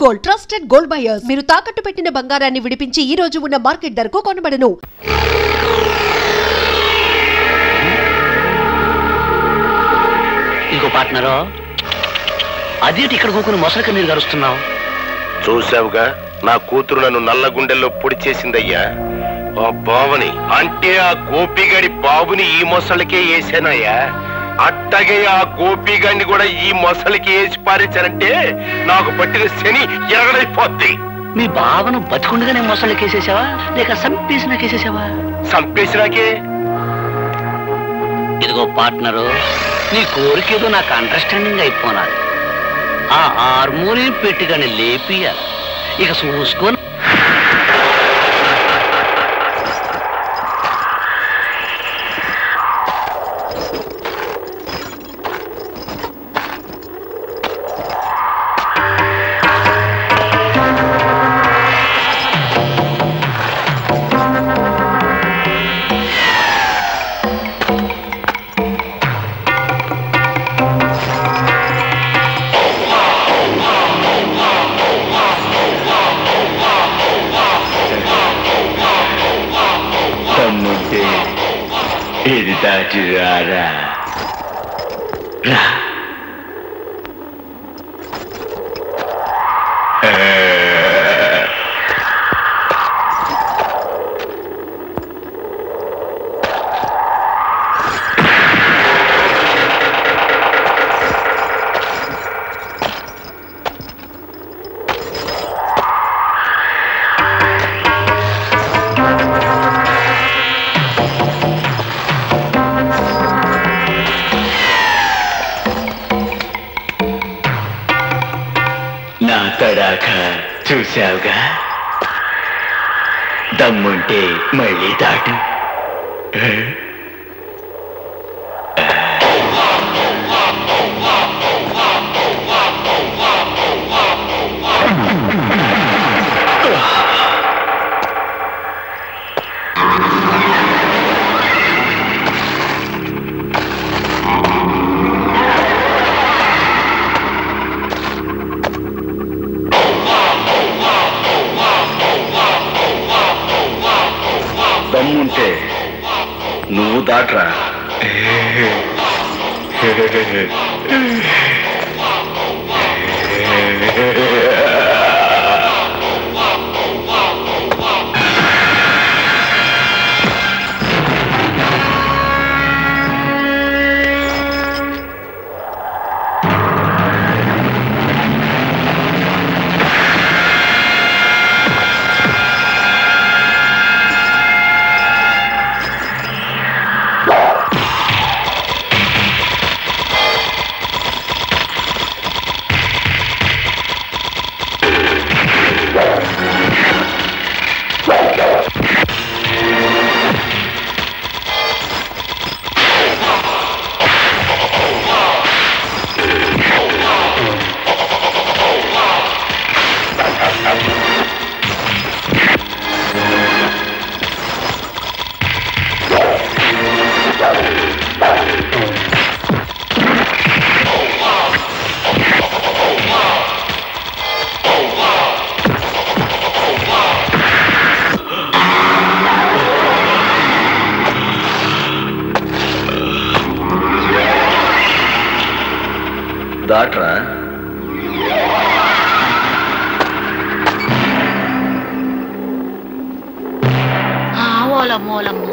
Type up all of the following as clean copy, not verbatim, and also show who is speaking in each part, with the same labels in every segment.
Speaker 1: Gold, trusted gold buyers. మీరు తాకట్టు పెట్టిన బంగారాన్ని విడిపించి ఈ రోజు ఉన్న మార్కెట్ ధరకు కొనబడను.
Speaker 2: ఇంకో పార్ట్నరో అదేంటి ఇక్కడ కూకుని మొసలికి నీరు గరుస్తున్నావు?
Speaker 3: చూసావుగా, నా కూతురు నన్ను నల్ల గుండెల్లో పొడి చేసిందయ్యా. ఆ బావని అంటే ఆ గోపిగాడి బాబుని ఈ మొసలికే వేసానయ్యా. అట్టగే ఆ గోపిగాడిని కూడా ఈ మొసలికి వేసి పారేశానంటే నాకు పట్టిన శని ఎరగడైపోద్ది.
Speaker 2: మీ బావను బతికుండగానే మొసలికి వేసేసావా లేక సంపేసినాకేసేసావా?
Speaker 3: సంపేసినాకే.
Speaker 2: ఇదిగో పార్ట్నరు, నీ కోరికేదో నాకు అండర్స్టాండింగ్ అయిపోనాలి. ఆ హార్మోనియం పెట్టిగానే లేపియాలి. ఇక చూసుకొని
Speaker 4: ఇది దాటి రారా రా. నా తడాక చూశావుగా, దమ్ముంటే మళ్ళీ దాటు.
Speaker 3: దమ్ముంటే నువ్వు దాట్రా. దాట్రా.
Speaker 5: ఓలమ్మోలమ్మ,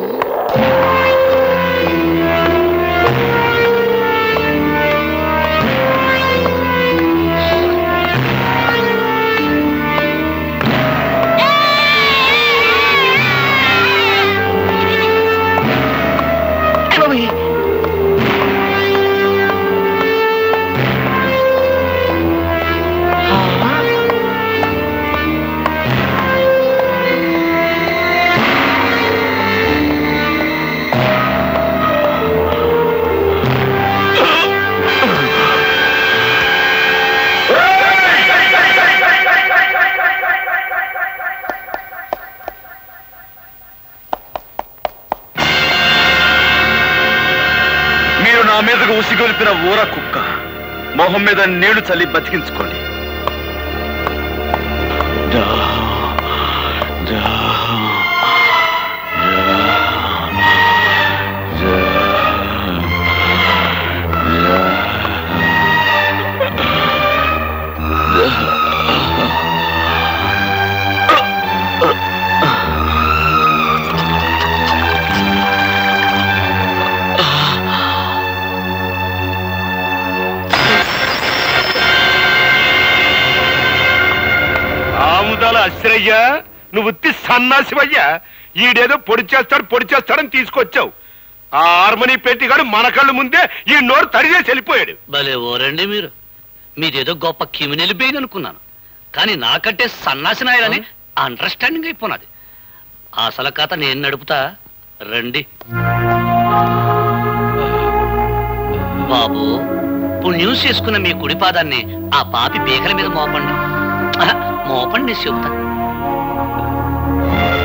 Speaker 3: నా మీదకు ఉసిగొలిపిన ఊర కుక్క మొహం మీద నీళ్లు చల్లి బతికించుకోండి. అబద్ధాల అశ్రయ్య, నువ్వు ఉత్తి సన్నాసివయ్యా. ఈడేదో పొడి చేస్తాడని తీసుకొచ్చావు. ఆ హార్మోని పెట్టిగాడు మన కళ్ళు ముందే ఈ నోరు తడిచేసి వెళ్ళిపోయాడు.
Speaker 2: భలే ఓరండి మీరు. మీదేదో గొప్ప క్రిమినల్ బెయిన్ అనుకున్నాను, కానీ నాకంటే సన్నాసి నాయాలని అండర్స్టాండింగ్ అయిపోయినది. అసలు కథ నేను నడుపుతా, రండి. బాబు, పుణ్యం చేసుకున్న మీ కుడి పాదాన్ని ఆ పాపి పీకల మీద మోపండి. మోపండి చెబుతా.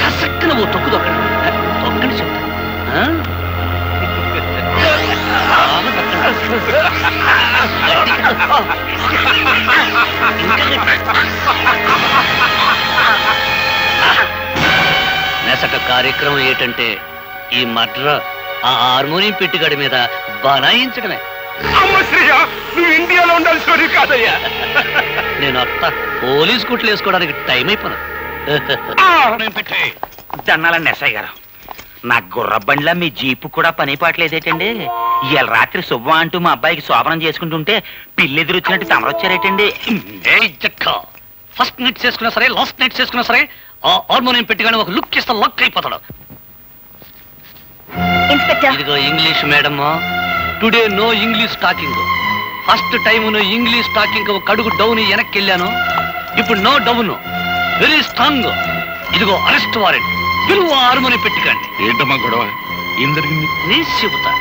Speaker 2: కసక్కన ఓ తొక్కు తొక్కండి చెబుతా. నెసట కార్యక్రమం ఏంటంటే ఈ మడ్ర ఆ హార్మోనియం పెట్టిగడి మీద బనాయించడమే.
Speaker 3: నువ్వు ఇండియాలో ఉండాల్సి కాదయ్యా.
Speaker 2: నేను అత్త పోలీస్ కుట్లు వేసుకోవడానికి టైం అయిపోయినా.
Speaker 5: దన్నాలండి ఎస్ఐ గారు, నా గుర్రబండ్లా మీ జీపు కూడా పని పాటలేదేటండి? ఇవాళ రాత్రి శుభ్వ అంటూ మా అబ్బాయికి శోభనం చేసుకుంటుంటే పిల్లెదురొచ్చినట్టు తమరొచ్చారేటండి.
Speaker 2: ఫస్ట్ నైట్ చేసుకున్నా సరే, లాస్ట్ నైట్ చేసుకున్నా సరే, ఆ హార్మోనియం పెట్టిగానే ఒక లుక్ ఇస్తే లక్ అయిపోతాడు. ఇదిగో English madam, today no English talking. First time no English talking ఒక అడుగు డౌన్ వెనక్కి వెళ్ళాను. ఇప్పుడు నో డౌన్, వెరీ స్ట్రాంగ్. ఇదిగో అరెస్ట్ వారెంట్. పిలువ హార్మోనియం పెట్టికండి.
Speaker 3: ఏంటమ్మా గొడవ? ఏం జరిగింది?
Speaker 2: నేను చెబుతా.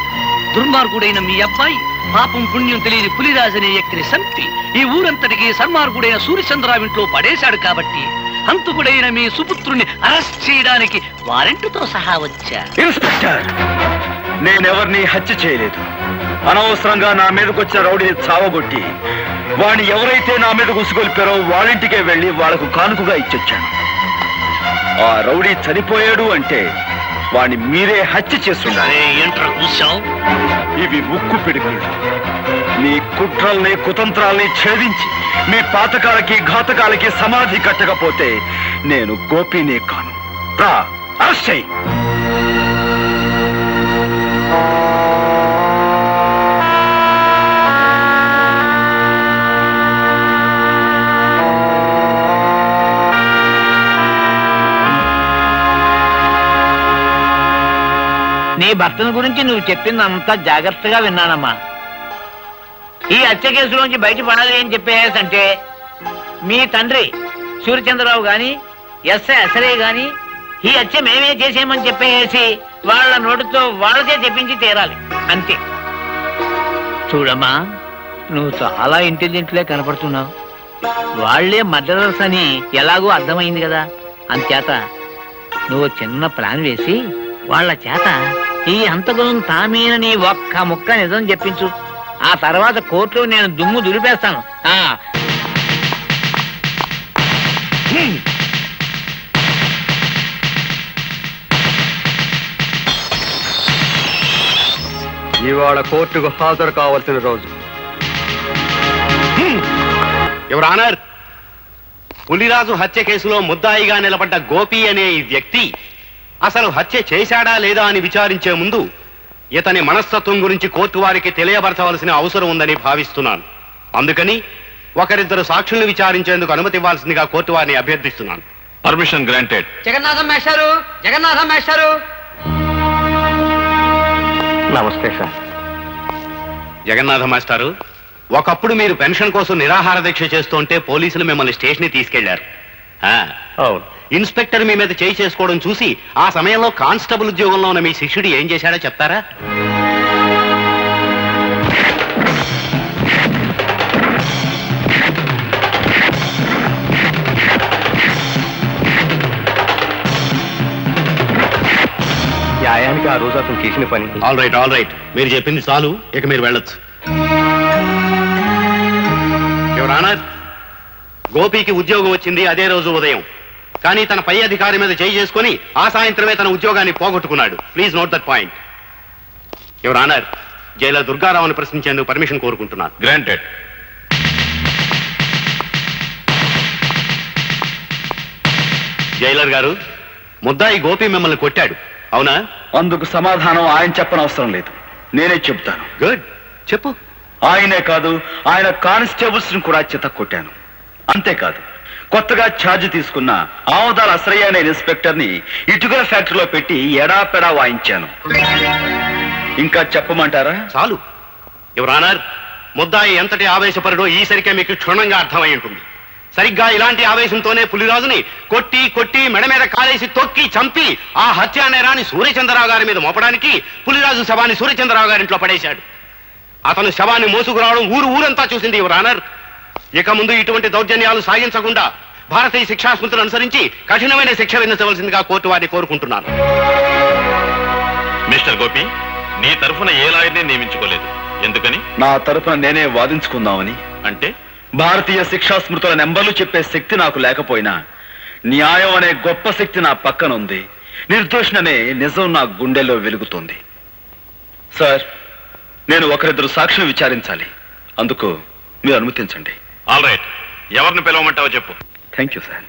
Speaker 2: దుర్మార్గుడైన మీ అబ్బాయి పాపం పుణ్యం తెలియని పులిరాజు అనే వ్యక్తిని చంపి ఈ ఊరంతటికి సన్మార్గుడైన సూర్యచంద్రరావు ఇంట్లో పడేశాడు. కాబట్టి హంతకుడైన మీ సుపుత్రుని అరెస్ట్ చేయడానికి వారెంట్తో సహా వచ్చా.
Speaker 4: ఇన్స్పెక్టర్, నేనెవరిని హత్య చేయలేదు. అనవసరంగా నా మీదకి వచ్చిన రౌడీని చావగొట్టి వాడిని ఎవరైతే నా మీద ఉసుగొల్పారో వాళ్ళింటికే వెళ్ళి వాళ్లకు కానుకగా ఇచ్చొచ్చాను. ఆ రౌడీ చనిపోయాడు అంటే వాడిని మీరే హత్య చేస్తుండాలి.
Speaker 2: ఏంట్రా కూర్చావు?
Speaker 4: ఇవి ఉక్కు పిడుగులు. మీ కుట్రల్ని కుతంత్రాల్ని ఛేదించి మీ పాతకాలకి ఘాతకాలకి సమాధి కట్టకపోతే నేను గోపినే కాను. రా, అరెస్ట్ చెయ్యి.
Speaker 5: నీ భర్తను గురించి నువ్వు చెప్పిందంతా జాగ్రత్తగా విన్నానమ్మా. ఈ హత్య కేసులోంచి బయటపడాలి అని చెప్పేసంటే మీ తండ్రి సూర్యచంద్రరావు గాని ఎస్ఐ అసలే గాని ఈ హత్య మేమే చేసేమని చెప్పేసి వాళ్ళ నోటితో వాళ్ళకే చెప్పించి తీరాలి, అంతే. చూడమ్మా, నువ్వు చాలా ఇంటెలిజెంట్లే కనపడుతున్నావు. వాళ్లే మర్డరర్స్ అని ఎలాగో అర్థమైంది కదా. అంచేత నువ్వు చిన్న ప్లాన్ వేసి వాళ్ళ చేత ఈ హంతకులను తామేనని ఒక్క ముక్క నిజం చెప్పించు. ఆ తర్వాత కోర్టులో నేను దుమ్ము దులిపేస్తాను.
Speaker 6: ఇవాళ కోర్టుకు హాజరు కావాల్సిన రోజు.
Speaker 3: యువర్ ఆనర్, పులిరాజు హత్య కేసులో ముద్దాయిగా నిలబడ్డ గోపి అనే ఈ వ్యక్తి అసలు హత్య చేశాడా లేదా అని విచారించే ముందు ఇతని మనస్తత్వం గురించి కోర్టు వారికి తెలియపరచవలసిన అవసరం ఉందని భావిస్తున్నాను. అందుకని ఒకరిద్దరు సాక్షుల్ని విచారించేందుకు అనుమతి ఇవ్వాల్సిందిగా కోర్టు వారిని అభ్యర్థిస్తున్నాను.
Speaker 6: Permission granted.
Speaker 2: జగన్నాథం మేస్టారు, జగన్నాథం మేస్టారు.
Speaker 6: నమస్తే సార్.
Speaker 3: జగన్నాథ మాస్టారు, ఒకప్పుడు మీరు పెన్షన్ కోసం నిరాహార దీక్ష చేస్తుంటే పోలీసులు మిమ్మల్ని స్టేషన్ కి తీసుకెళ్లారు.
Speaker 6: అవును.
Speaker 3: ఇన్స్పెక్టర్ మీ మీద చేయి చేసుకోవడం చూసి ఆ సమయంలో కానిస్టేబుల్ ఉద్యోగంలో ఉన్న మీ శిష్యుడు ఏం చేశాడో చెప్తారా?
Speaker 6: న్యాయానికి ఆ రోజు అతను చేసిన పని.
Speaker 3: ఆల్ రైట్, మీరు చెప్పింది చాలు, ఇక మీరు వెళ్ళొచ్చు. యువర్ ఆనర్, గోపికి ఉద్యోగం వచ్చింది అదే రోజు ఉదయం. కానీ తన పై అధికారి మీద చేయి చేసుకుని ఆ సాయంత్రమే తన ఉద్యోగాన్ని పోగొట్టుకున్నాడు. Please note that point. Your honour, jailer దుర్గారావుని ప్రశ్నించేందుకు పర్మిషన్ కోరుకుంటున్నాను.
Speaker 6: గ్రాంటెడ్.
Speaker 3: జైలర్ గారు, ముద్దాయి గోపి మిమ్మల్ని కొట్టాడు, అవునా?
Speaker 4: అందుకు సమాధానం ఆయన చెప్పనవసరం లేదు, నేనే చెబుతాను.
Speaker 3: గుడ్, చెప్పు.
Speaker 4: ఆయనే కాదు, ఆయన కానిస్టేబుల్స్ ని కూడా చెత్త కొట్టాను. అంతేకాదు, కొత్తగా ఛార్జ్ తీసుకున్న ఆమదాల అసరయ్య అనే ఇన్స్పెక్టర్ ని ఇటుకల ఫ్యాక్టరీలో పెట్టి ఎడాపెడా వాయించాను. ఇంకా చెప్పమంటారా?
Speaker 7: చాలు యువర్ ఆనర్. ముద్దాయి ఎంతటి ఆవేశపరుడో ఈసరికే మీకు క్షుణ్ణంగా అర్థమై ఉంటుంది. సరిగ్గా ఇలాంటి ఆవేశంతోనే పులిరాజుని కొట్టి కొట్టి మెడ మీద కాలేసి తొక్కి చంపి ఆ హత్యా నేరాన్ని సూర్యచంద్రరావు గారి మీద మోపడానికి పులిరాజు శవాన్ని సూర్యచంద్రరావు గారింట్లో పడేశాడు. అతను శవాన్ని మోసుకురావడం ఊరంతా చూసింది యువర్ ఆనర్. ఇక ముందు ఇటువంటి దౌర్జన్యాలు సాగించకుండా భారతీయ శిక్షాస్మృతులు అనుసరించి కఠినమైన శిక్ష విధించవలసిందిగా కోర్టు వారిని కోరుకుంటున్నాను.
Speaker 8: మిస్టర్ గోపి, నీ తరఫున ఏ లాయర్ని నియమించుకోలేదు, ఎందుకని?
Speaker 4: నా తరఫున నేనే వాదించుకుందామని.
Speaker 8: అంటే
Speaker 4: భారతీయ శిక్షాస్మృతుల నెంబర్లు చెప్పే శక్తి నాకు లేకపోయినా న్యాయం అనే గొప్ప శక్తి నా పక్కన ఉంది. నిర్దోషణనే నిజం నా గుండెల్లో వెలుగుతోంది. సార్, నేను ఒకరిద్దరు సాక్షులు విచారించాలి. అందుకు మీరు అనుమతించండి.
Speaker 8: ఆల్ రైట్, ఎవరిని పిలవమంటావో చెప్పు.
Speaker 4: Thank you sir.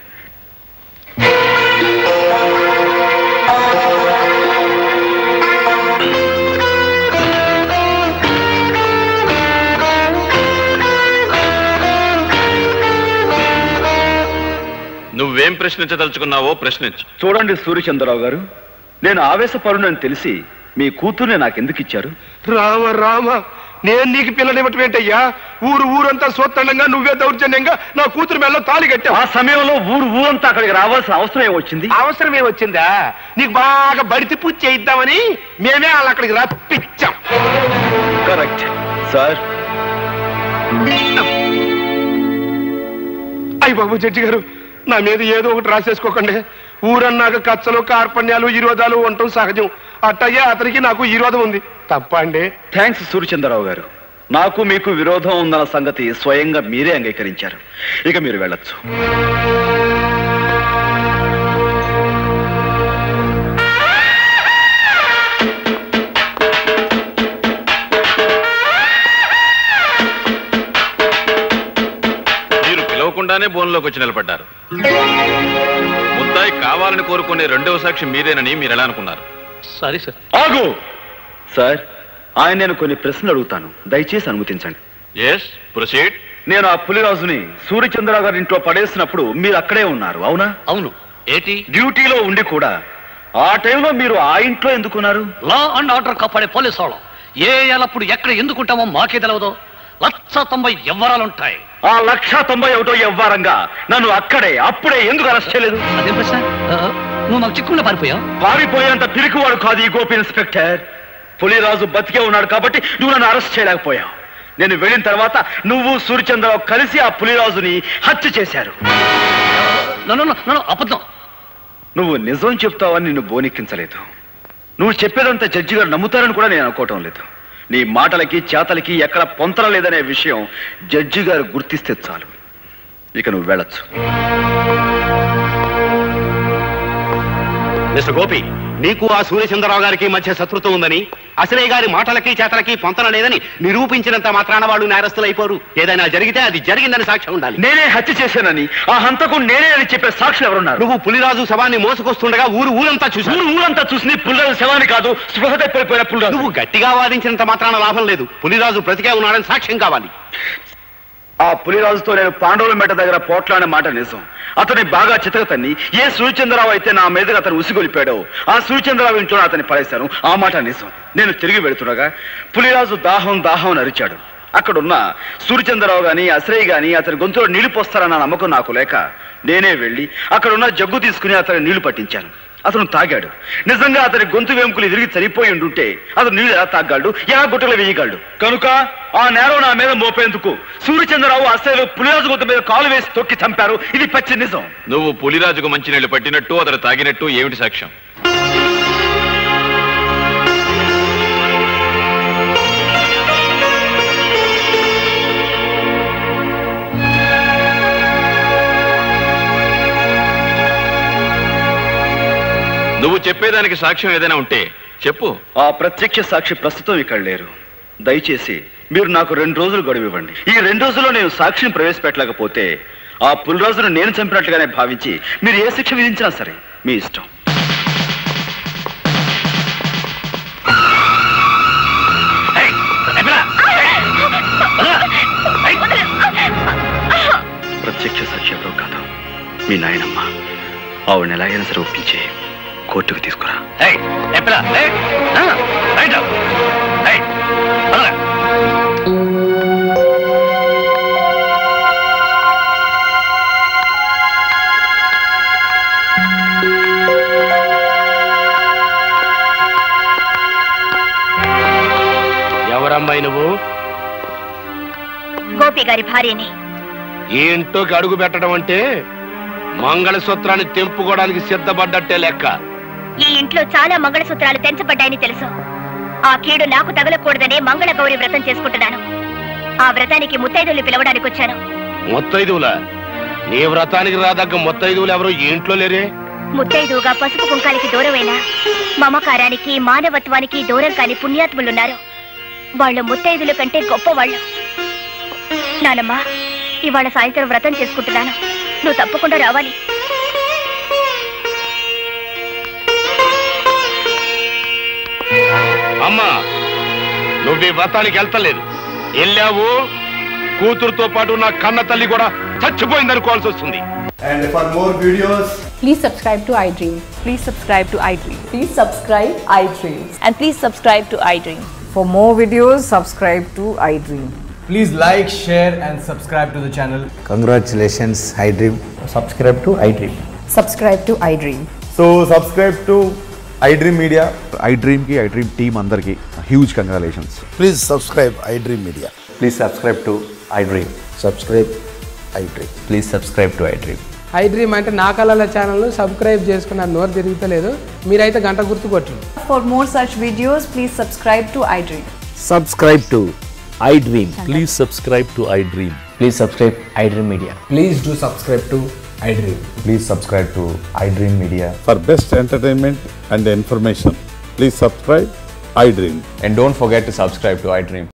Speaker 8: నువ్వేం ప్రశ్నించదలుచుకున్నావో ప్రశ్నించు.
Speaker 4: చూడండి సూర్యచంద్రరావు గారు, నేను ఆవేశపరునని తెలిసి మీ కూతుర్ని నాకెందుకు ఇచ్చారు?
Speaker 3: రామ రామ, నేను నీకు పిల్లనివ్వటం ఏంటయ్యా? ఊరంతా సోత్తండంగా నువ్వే దౌర్జన్యంగా నా కూతురు మెల్ల తాళి కట్టావు.
Speaker 4: ఆ సమయంలో ఊరంతా అక్కడికి రావాల్సిన అవసరం ఏమొచ్చింది?
Speaker 3: అవసరమే వచ్చిందా? నీకు బాగా బడితి పూజ చేయిద్దామని మేమే వాళ్ళు అక్కడికి రప్పించాం.
Speaker 4: Correct sir.
Speaker 3: అయ్య బాబు జడ్జి గారు, నా మీద ఏదో ఒకటి రాసేసుకోకండి. ఊరన్నాక కచ్చలు కార్పణ్యాలు విరోధాలు ఉండటం సహజం. అట్టయ్యే అతనికి నాకు విరోధం ఉంది. తప్ప అండి?
Speaker 4: థ్యాంక్స్ సూర్యచంద్రరావు గారు. నాకు మీకు విరోధం ఉందన్న సంగతి స్వయంగా మీరే అంగీకరించారు. ఇక మీరు వెళ్ళొచ్చు.
Speaker 8: మీరు పిలవకుండానే బోన్లోకి వచ్చి నిలబడ్డారు. ముద్దాయి కావాలని కోరుకునే రెండవ సాక్షి మీరేనని మీరు ఎలా అనుకున్నారు?
Speaker 2: Sorry sir.
Speaker 4: ఆగు సార్, ఆయన నేను కొన్ని ప్రశ్నలు అడుగుతాను, దయచేసి అనుమతించండి.
Speaker 8: Yes, proceed.
Speaker 4: నేను ఆ పులిరాజుని సూర్యచంద్రరావు గారి ఇంట్లో పడేసినప్పుడు మీరు అక్కడే ఉన్నారు, అవునా?
Speaker 2: అవును. ఏంటి?
Speaker 4: డ్యూటీలో ఉండి కూడా ఆ టైంలో మీరు ఆ ఇంట్లో ఎందుకున్నారు?
Speaker 2: లా అండ్ ఆర్డర్ కాపాడే పోలీసు వాళ్ళం ఏ ఎల్లప్పుడు ఎక్కడ ఎందుకుంటామో మాకే తెలవదు. 190 ఎవ్వరాలుంటాయి.
Speaker 4: ఆ 191 ఎవ్వారంగా నన్ను అప్పుడే ఎందుకు అరెస్ట్ చేయలేదు?
Speaker 2: అదే ప్రశ్న. నువ్వు మాకు చిక్కుకుండా పారిపోయావు.
Speaker 4: పారిపోయేంత పిరికివాడు కాదు ఈ గోపి ఇన్స్పెక్టర్. పులిరాజు బతికే ఉన్నాడు కాబట్టి నువ్వు నన్ను అరెస్ట్ చేయలేకపోయావు. నేను వెళ్ళిన తర్వాత నువ్వు సూర్యచంద్రరావు కలిసి ఆ పులిరాజుని హత్య చేశారు.
Speaker 2: అబద్ధం.
Speaker 4: నువ్వు నిజం చెప్తావని నిన్ను బోనెక్కించలేదు. నువ్వు చెప్పేదంతా జడ్జి గారు నమ్ముతారని కూడా నేను అనుకోవటం లేదు. నీ మాటలకి చేతలకి ఎక్కడ పొంతన లేదనే విషయం జడ్జి గారు గుర్తిస్తే చాలు. ఇక నువ్వు వెళ్ళొచ్చు.
Speaker 7: మిస్టర్ గోపి, నీకు ఆ సూర్యచంద్రరావు గారికి మధ్య శత్రుత్వం ఉందని, అసలే గారి మాటలకి చేతలకి పొంతన లేదని నిరూపించినంత మాత్రాన వాళ్ళు నేరస్తులు అయిపోరు. ఏదైనా జరిగితే అది జరిగిందని సాక్ష్యం ఉండాలి.
Speaker 4: నేనే హత్య చేశానని, ఆ హంతకుడు నేనే అని చెప్పే సాక్షులు ఎవరున్నారు?
Speaker 7: నువ్వు పులిరాజు శవాన్ని మోసుకొస్తుండగా ఊరంతా చూసింది
Speaker 4: పులిరాజు శవాన్ని కాదు, స్పృహ తప్పిపోయిన పులిరాజు.
Speaker 7: నువ్వు గట్టిగా వాదించినంత మాత్రాన లాభం లేదు. పులిరాజు బ్రతికే ఉన్నాడని సాక్ష్యం కావాలి.
Speaker 4: ఆ పులిరాజుతో నేను పాండవుల మెట దగ్గర పోట్లాడిన మాట నిజం. అతన్ని బాగా చితకతన్ని ఏ సూర్యచంద్రరావు అయితే నా మీదగా అతను ఉసిగొలిపాడో ఆ సూర్యచంద్రరావు ఇంట్లో అతన్ని పడేశాను. ఆ మాట నిజం. నేను తిరిగి వెళుతుండగా పులిరాజు దాహం అని అరిచాడు. అక్కడున్న సూర్యచంద్రరావు గాని అశ్రయ్ గాని అతని గొంతులో నీళ్లు పోస్తారన్న నమ్మకం నాకు లేక నేనే వెళ్ళి అక్కడున్న జగ్గు తీసుకుని అతని నీళ్లు పట్టించాను. అతను తాగాడు. నిజంగా అతని గొంతు వెంకులు విరిగి చనిపోయి ఉండుంటే అతను నీళ్లు ఎలా తాగలడు, ఎలా గుట్టలు వేయగలడు? కనుక ఆ నేరం నా మీద మోపేందుకు సూర్యచంద్రరావు అసలు పులిరాజు గొంతు మీద కాలు వేసి తొక్కి చంపారు. ఇది పచ్చి నిజం.
Speaker 8: నువ్వు పులిరాజుకు మంచినీళ్లు పట్టినట్టు అతను తాగినట్టు ఏమిటి సాక్ష్యం? నువ్వు చెప్పేదానికి సాక్ష్యం ఏదైనా ఉంటే చెప్పు.
Speaker 4: ఆ ప్రత్యక్ష సాక్షి ప్రస్తుతం ఇక్కడ లేరు. దయచేసి మీరు నాకు 2 రోజులు గడువు ఇవ్వండి. ఈ 2 రోజుల్లో నేను సాక్షిని ప్రవేశపెట్టలేకపోతే ఆ పులిరాజును నేను చంపినట్లుగానే భావించి మీరు ఏ శిక్ష విధించినా సరే మీ ఇష్టం. ప్రత్యక్ష మీ నాయనమ్మ ఆవిడని ఎలాగైనా సరే ఒప్పించి కోర్టుకు తీసుకురా.
Speaker 3: ఎవరమ్మాయి నువ్వు?
Speaker 9: గోపి గారి భార్యని.
Speaker 3: ఈ ఇంట్లోకి అడుగు పెట్టడం అంటే మంగళసూత్రాన్ని తెంపుకోవడానికి సిద్ధపడ్డట్టే లెక్క.
Speaker 9: ఈ ఇంట్లో చాలా మంగళసూత్రాలు తెంచబడ్డాయని తెలుసు. ఆ కీడు నాకు తగలకూడదనే మంగళ గౌరి వ్రతం చేసుకుంటున్నాను. ఆ వ్రతానికి ముత్తైదువులు పిలవడానికి వచ్చాను.
Speaker 3: ముత్తైదువులా? నీ వ్రతానికి రాదగ్గ ముత్తైదువులు ఎవరు ఈ ఇంట్లో లేరే?
Speaker 9: ముత్తైదువుగా పసుపు కుంకాలకి దూరమైన మమకారానికి మానవత్వానికి దూరం కాని పుణ్యాత్ములున్నారు. వాళ్ళు ముత్తైదుల కంటే గొప్పవాళ్ళు. నానమ్మా, ఇవాళ సాయంత్రం వ్రతం చేసుకుంటున్నాను. నువ్వు తప్పకుండా రావాలి.
Speaker 3: అమ్మా, నువ్వు ఈ వ్రతానికి వెళ్తలేదు. వెళ్ళావు, కూతురుతో పాటు నా కన్న తల్లి కూడా చచ్చిపోయిందనుకోవాల్సి వస్తుంది.
Speaker 10: And for more videos,
Speaker 11: please subscribe to iDream. Please subscribe to iDream.
Speaker 12: Please subscribe iDream.
Speaker 11: And please subscribe to iDream.
Speaker 12: For more videos, subscribe to iDream.
Speaker 10: please like, share and subscribe to the channel.
Speaker 13: Congratulations, iDream.
Speaker 10: Subscribe to iDream.
Speaker 12: Subscribe to iDream.
Speaker 10: So subscribe to iDream Media.
Speaker 14: iDream ki iDream team andarki huge congratulations.
Speaker 13: Please subscribe iDream Media.
Speaker 10: Please subscribe to iDream.
Speaker 13: Subscribe iDream.
Speaker 10: Please subscribe to iDream.
Speaker 15: iDream అంటే నా కళల ఛానల్ను subscribe చేసుకున్న నోరు తిరుగుతలేదు. మీరైతే గంట గుర్తు కొట్టండి.
Speaker 12: For more such videos, please subscribe to iDream.
Speaker 13: Subscribe to iDream.
Speaker 16: Please subscribe to iDream.
Speaker 10: Please subscribe iDream Media. Please do subscribe to iDream.
Speaker 14: Please subscribe to iDream Media.
Speaker 17: For best entertainment and information, please subscribe iDream.
Speaker 14: And don't forget to subscribe to iDream.